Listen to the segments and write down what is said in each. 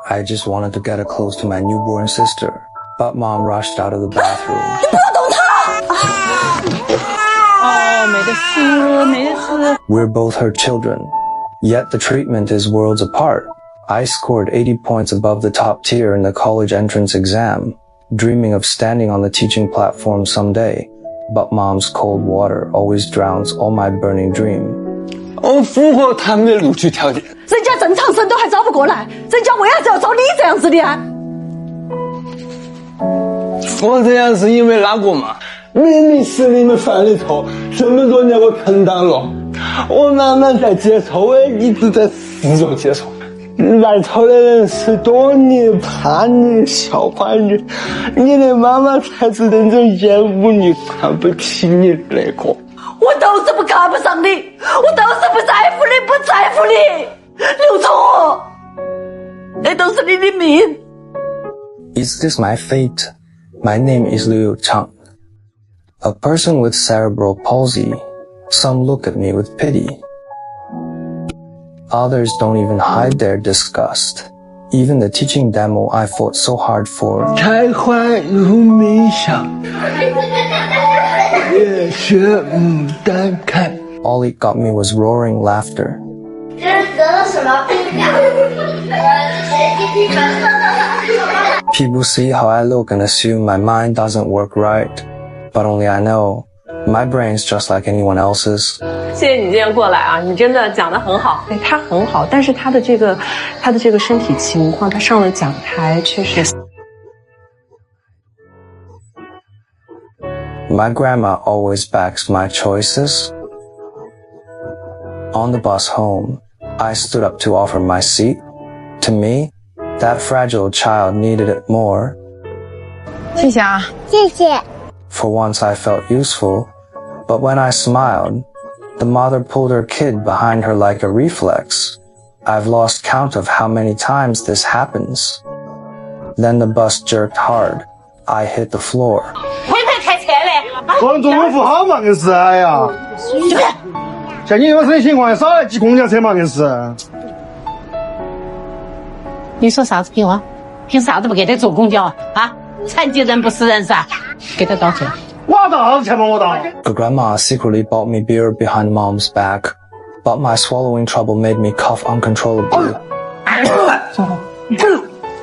I just wanted to get close to my newborn sister, but mom rushed out of the bathroom. 你不要动她！哦，没得事，没得事。 We're both her children, yet the treatment is worlds apart. I scored 80 points above the top tier in the college entrance exam, dreaming of standing on the teaching platform someday. But mom's cold water always drowns all my burning dream. 我符合他们的录取条件。人家正常生都还招不过来，人家为啥子要招你这样子的啊？我这样是因为哪个嘛？明明是你们犯的错，这么多年我承担了，我慢慢在接受，我也一直在试着接受。来头的人是躲你、怕你、笑话你，你的妈妈才是那种厌恶你、看不起你的那个。我都是不看不上你，我都是不在乎你，不在乎你，刘聪，那都是你的命。Is this my fate? My name is Liu Chang. A person with cerebral palsy. Some look at me with pity. Others don't even hide their disgust. Even the teaching demo I fought so hard for. 才怀如冥想，月雪牡丹开。 All it got me was roaring laughter. 这是得了什么病呀？People see how I look and assume my mind doesn't work right. But only I know, my brain's just like anyone else's. 谢谢你今天过来啊，你真的讲得很好。对，他很好，但是他的这个身体情况，他上了讲台确实。My grandma always backs my choices. On the bus home, I stood up to offer my seat. To me, that fragile child needed it more. 谢谢啊，谢谢。 For once I felt useful, but when I smiled, the mother pulled her kid behind her like a reflex. I've lost count of how many times this happens. Then the bus jerked hard. I hit the floor. 会不会开车嘞？广州我不好嘛，硬是哎呀！像你这种身体情况，少来挤公交车嘛，硬是。你说啥子屁话？凭啥子不给他坐公交啊？啊，残疾人不是人噻，给他道歉。我道啥子歉嘛？我道。 The grandma secretly bought me beer behind mom's back, but my swallowing trouble made me cough uncontrollably.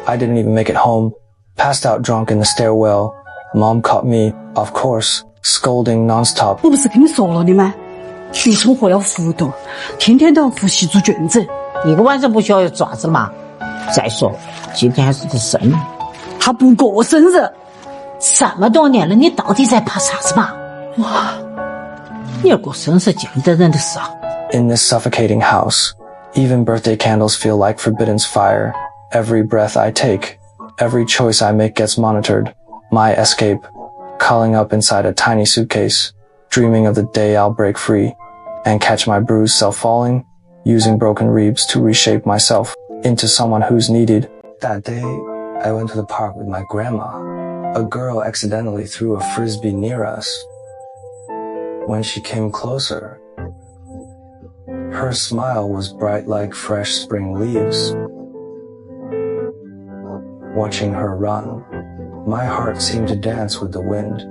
I didn't even make it home, passed out drunk in the stairwell. Mom caught me, of course, scolding nonstop. 我不是跟你说了的吗？学生活要糊涂，天天都要复习做卷子。一个晚上不学要爪子嘛？再说，今天还是他生日，他不过生日，这么多年了，你到底在怕啥子嘛？哇，你要过生日见得人的事啊！ In this suffocating house, even birthday candles feel like forbidden fire. Every breath I take, every choice I make gets monitored. My escape, curling up inside a tiny suitcase, dreaming of the day I'll break free and catch my bruised self falling, using broken ribs to reshape myself into someone who's needed. That day, I went to the park with my grandma. A girl accidentally threw a frisbee near us. When she came closer, her smile was bright like fresh spring leaves. Watching her run, my heart seemed to dance with the wind.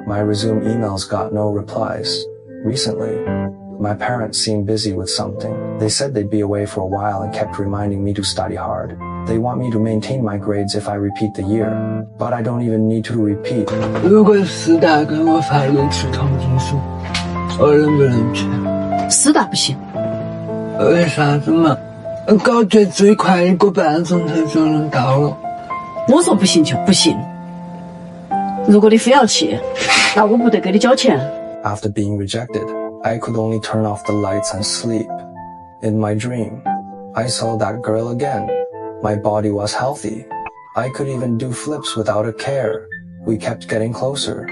My resume emails got no replies. Recently, my parents seemed busy with something. They said they'd be away for a while and kept reminding me to study hard. They want me to maintain my grades if I repeat the year, but I don't even need to repeat. 如果师大给我发录取通知书，我能不能去？师大不行。为啥子嘛？高铁最快1个半钟头就能到了。我说不行就不行。如果你非要去，那我不得给你交钱。 After being rejected, I could only turn off the lights and sleep. In my dream, I saw that girl again. My body was healthy. I could even do flips without a care. We kept getting closer.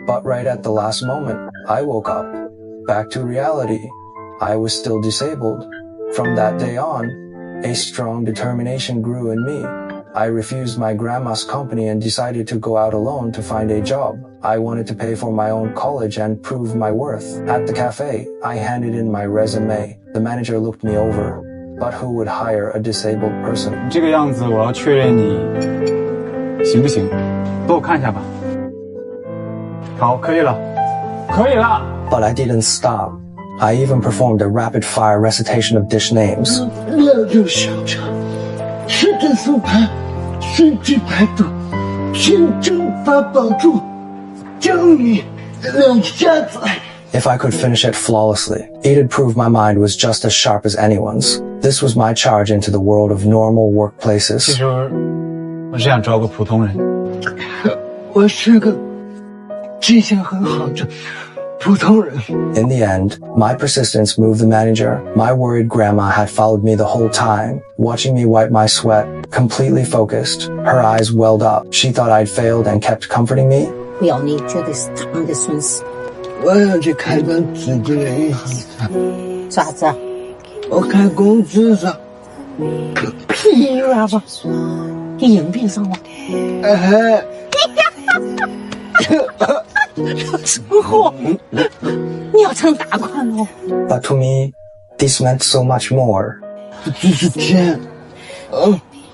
But right at the last moment, I woke up. Back to reality. I was still disabled. From that day on, a strong determination grew in me. I refused my grandma's company and decided to go out alone to find a job. I wanted to pay for my own college and prove my worth. At the cafe, I handed in my resume. The manager looked me over. But who would hire a disabled person? 这个样子，我要确认你行不行？帮我看一下吧。好，可以了，可以了。But I didn't stop. I even performed a rapid-fire recitation of dish names. 两种小肠，吃的速排，顺治排毒，清蒸八宝猪，蒸米两下子。 If I could finish it flawlessly, it'd prove my mind was just as sharp as anyone's. This was my charge into the world of normal workplaces. 其实我只想找个普通人。我是个记性很好的普通人。 In the end, my persistence moved the manager. My worried grandma had followed me the whole time, watching me wipe my sweat, completely focused. Her eyes welled up. She thought I'd failed and kept comforting me. 不要你觉得是他们的损失。我要去开张自己的银行卡。啥子？我开工资上。个屁玩意吧！你硬币上了。哎。生活，你要成大款了。But to me, this meant so much more. 这是钱。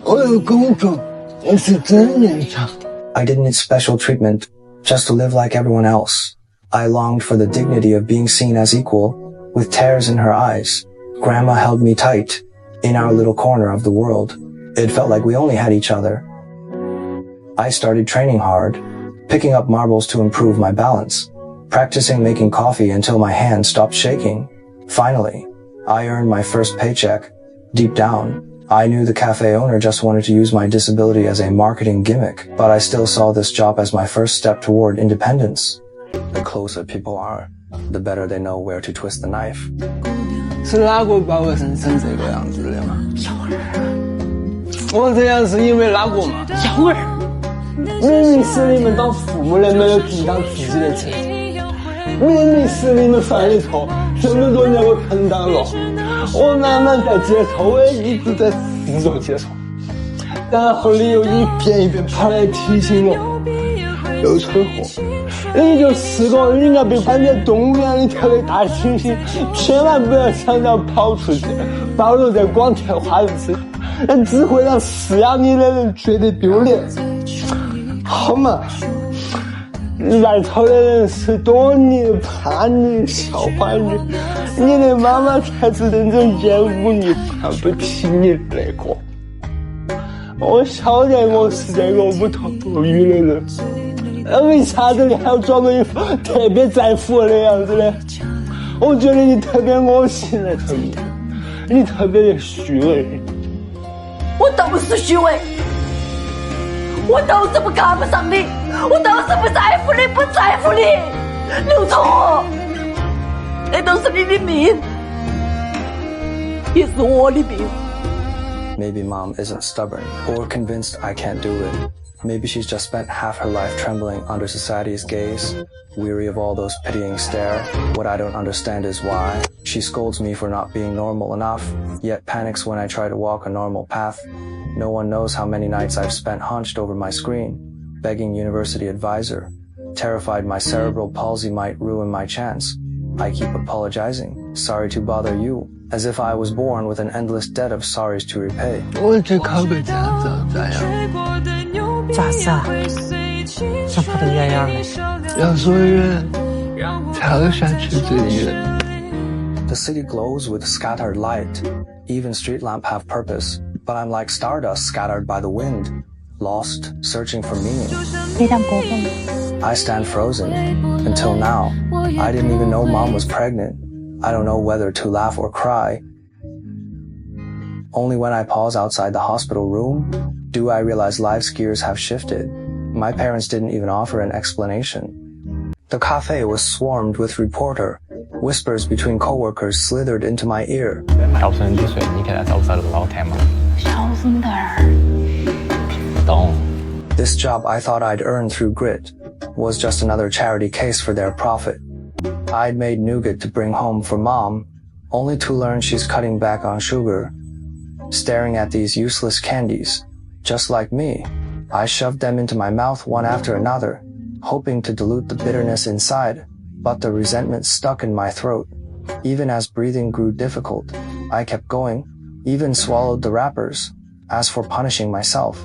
我有工作，我是真年长。I didn't need special treatment, just to live like everyone else. I longed for the dignity of being seen as equal, with tears in her eyes. Grandma held me tight, in our little corner of the world. It felt like we only had each other. I started training hard, picking up marbles to improve my balance, practicing making coffee until my hands stopped shaking. Finally, I earned my first paycheck. Deep down, I knew the cafe owner just wanted to use my disability as a marketing gimmick, but I still saw this job as my first step toward independence. The closer people are, the better they know where to twist the knife. 是哪个把我生成这个样子的嘛？小儿，我这样是因为哪个嘛？小儿，明明是你们当父母的没有抵挡自己的责任，明明是你们犯的错，这么多年我承担了，我慢慢在接受，我也一直在试着接受，然后你又一遍一遍跑来提醒我，有车祸。 你就是个应该被关在动物园里头的大猩猩，千万不要想着跑出去，暴露在光天化日之下，那只会让饲养你的人觉得丢脸。好嘛，来头的人是躲你、怕你、笑话你，你的妈妈才是真正厌恶你、看不起你的那个。我晓得我是这个无头无语的人。 为啥子你还要装作一副特别在乎我的样子呢？我觉得你特别恶心那头，你特别的虚伪。我都是虚伪，我都是不看不上你，我都是不在乎你，不在乎你，刘聪，那都是你的命，也是我的命。 Maybe mom isn't stubborn or convinced I can't do it. Maybe she's just spent half her life trembling under society's gaze, weary of all those pitying stare. What I don't understand is why. She scolds me for not being normal enough, yet panics when I try to walk a normal path. No one knows how many nights I've spent hunched over my screen, begging university advisor, terrified my cerebral palsy might ruin my chance. I keep apologizing, sorry to bother you, as if I was born with an endless debt of sorries to repay. 我这考个驾照咋样？咋子啊？想跑得远远的？要说远，跳下去最远。 The city glows with scattered light. Even street lamps have purpose, but I'm like stardust scattered by the wind, lost, searching for meaning. 非常过分。 I stand frozen. Until now, I didn't even know mom was pregnant. I don't know whether to laugh or cry. Only when I pause outside the hospital room, do I realize life's gears have shifted. My parents didn't even offer an explanation. The cafe was swarmed with reporter. Whispers between coworkers slithered into my ear. 12歲幾歲？你其實就細路佬聽嘛？小聲點兒。懂。This job I thought I'd earned through grit was just another charity case for their profit. I'd made nougat to bring home for mom, only to learn she's cutting back on sugar. Staring at these useless candies, just like me, I shoved them into my mouth one after another, hoping to dilute the bitterness inside, but the resentment stuck in my throat. Even as breathing grew difficult, I kept going, even swallowed the wrappers. As for punishing myself,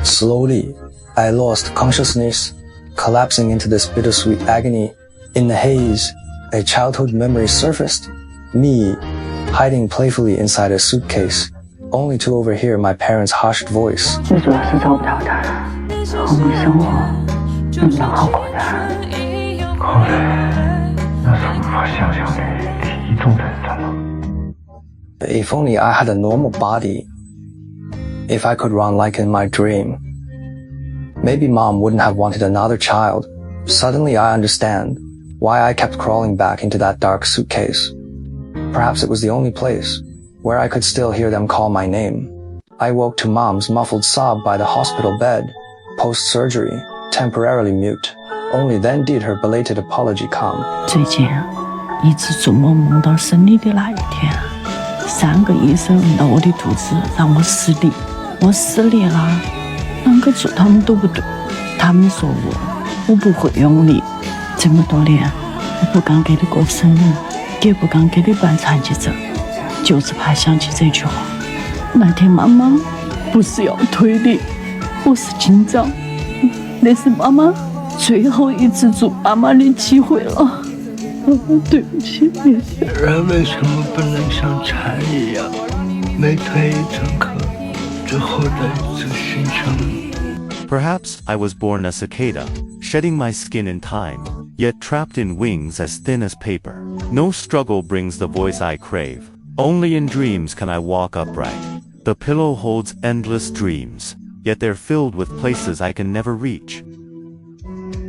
slowly, I lost consciousness, collapsing into this bittersweet agony. In the haze, a childhood memory surfaced. Me, hiding playfully inside a suitcase, only to overhear my parents' hushed voice. 最主要是找不着他，后面生活能不能好过点？后来，那是无法想象的体重的怎么？ If only I had a normal body. If I could run like in my dream. Maybe mom wouldn't have wanted another child. Suddenly I understand why I kept crawling back into that dark suitcase. Perhaps it was the only place where I could still hear them call my name. I woke to mom's muffled sob by the hospital bed, post-surgery, temporarily mute. Only then did her belated apology come. 最近一直做梦梦到生你的那一天，3个医生问到我的肚子，让我失礼，我失礼了，啷个做他们都不对，他们说我不会用力，这么多年我不敢给你过生日，也不敢给你办残疾证，就是怕想起这句话。那天妈妈不是要推理，我是紧张，那是妈妈最后一次做妈妈的机会了。对不起你。人为什么不能像蝉一样，每退一层壳，就获得一次新生命？ Perhaps I was born a cicada, shedding my skin in time, yet trapped in wings as thin as paper. No struggle brings the voice I crave. Only in dreams can I walk upright. The pillow holds endless dreams, yet they're filled with places I can never reach.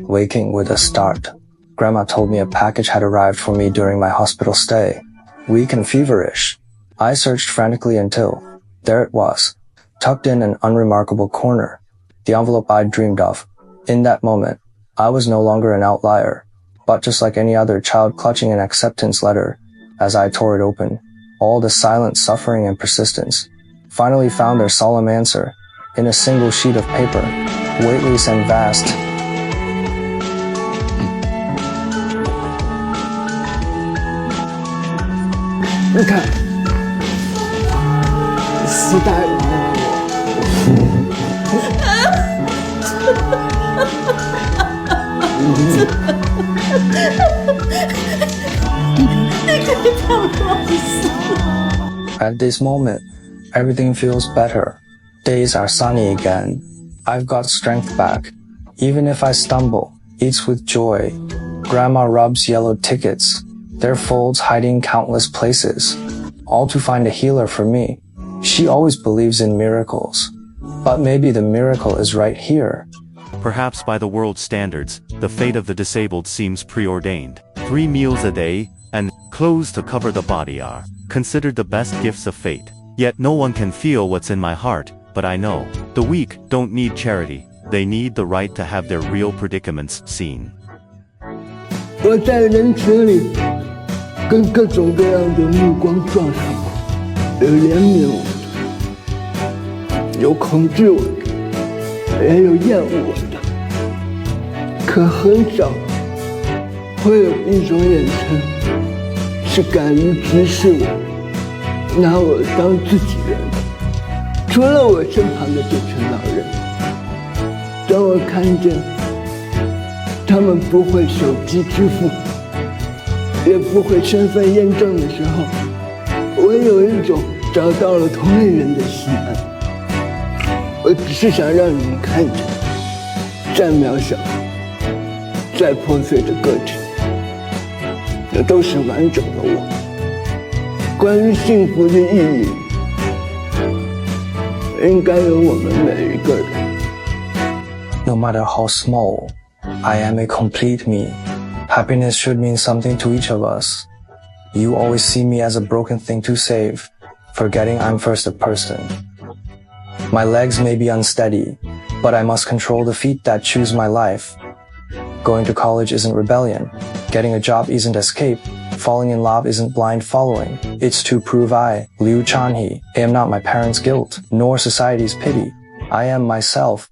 Waking with a start, Grandma told me a package had arrived for me during my hospital stay. Weak and feverish, I searched frantically until, there it was, tucked in an unremarkable corner. The envelope I'd dreamed of. In that moment, I was no longer an outlier, but just like any other child clutching an acceptance letter. As I tore it open, all the silent suffering and persistence finally found their solemn answer in a single sheet of paper, weightless and vast. Look at 时代了。At this moment, everything feels better. Days are sunny again. I've got strength back. Even if I stumble, it's with joy. Grandma rubs yellow tickets, their folds hiding countless places, all to find a healer for me. She always believes in miracles. But maybe the miracle is right here. Perhaps by the world's standards, the fate of the disabled seems preordained. 3 meals a day, and clothes to cover the body are considered the best gifts of fate. Yet no one can feel what's in my heart, but I know. The weak don't need charity, they need the right to have their real predicaments seen. 我在人群里跟各种各样的目光撞上过，有怜悯我的，有恐惧我的，也有厌恶我的，可很少会有一种眼神是敢于直视我，拿我当自己人。除了我身旁的这群老人，当我看见他们不会手机支付，也不会身份验证的时候，我有一种找到了同类人的心安。我只是想让你们看见，再渺小、再破碎的个体，那都是完整的我。关于幸福的意义，应该有我们每一个人。No matter how small, I am a complete me. Happiness should mean something to each of us. You always see me as a broken thing to save, forgetting I'm first a person. My legs may be unsteady, but I must control the feet that choose my life. Going to college isn't rebellion. Getting a job isn't escape. Falling in love isn't blind following. It's to prove I, Liu Chanhe, am not my parents' guilt, nor society's pity. I am myself,